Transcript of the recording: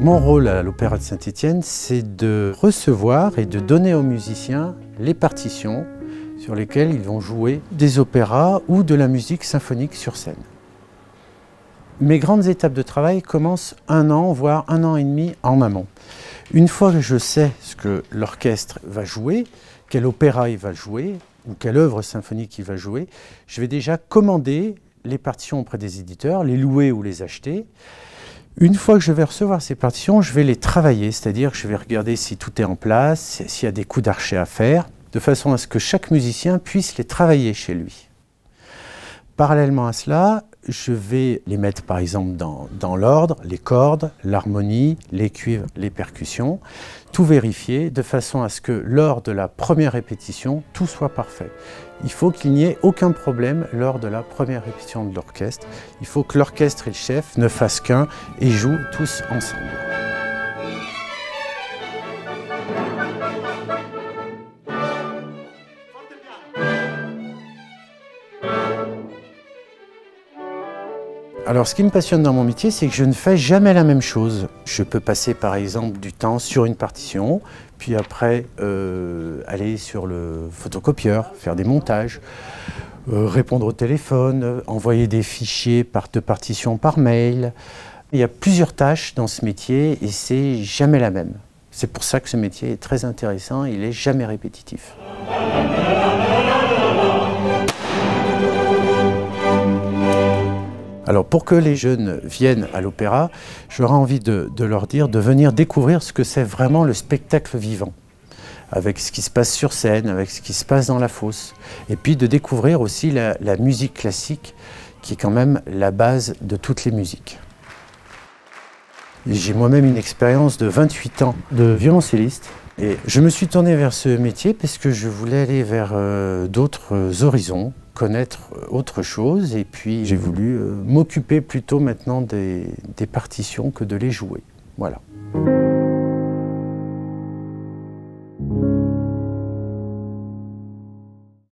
Mon rôle à l'Opéra de Saint-Étienne, c'est de recevoir et de donner aux musiciens les partitions sur lesquelles ils vont jouer des opéras ou de la musique symphonique sur scène. Mes grandes étapes de travail commencent 1 an, voire 1 an et demi en amont. Une fois que je sais ce que l'orchestre va jouer, quel opéra il va jouer, ou quelle œuvre symphonique il va jouer, je vais déjà commander les partitions auprès des éditeurs, les louer ou les acheter. Une fois que je vais recevoir ces partitions, je vais les travailler, c'est-à-dire que je vais regarder si tout est en place, s'il y a des coups d'archet à faire, de façon à ce que chaque musicien puisse les travailler chez lui. Parallèlement à cela, je vais les mettre par exemple dans l'ordre, les cordes, l'harmonie, les cuivres, les percussions, tout vérifier de façon à ce que lors de la première répétition, tout soit parfait. Il faut qu'il n'y ait aucun problème lors de la première répétition de l'orchestre. Il faut que l'orchestre et le chef ne fassent qu'un et jouent tous ensemble. Alors, ce qui me passionne dans mon métier, c'est que je ne fais jamais la même chose. Je peux passer, par exemple, du temps sur une partition, puis après aller sur le photocopieur, faire des montages, répondre au téléphone, envoyer des fichiers de partition par mail. Il y a plusieurs tâches dans ce métier et c'est jamais la même. C'est pour ça que ce métier est très intéressant, il n'est jamais répétitif. Alors pour que les jeunes viennent à l'opéra, j'aurais envie de leur dire de venir découvrir ce que c'est vraiment le spectacle vivant, avec ce qui se passe sur scène, avec ce qui se passe dans la fosse, et puis de découvrir aussi la musique classique, qui est quand même la base de toutes les musiques. J'ai moi-même une expérience de 28 ans de violoncelliste, et je me suis tourné vers ce métier parce que je voulais aller vers d'autres horizons, connaître autre chose, et puis j'ai voulu m'occuper plutôt maintenant des partitions que de les jouer. Voilà.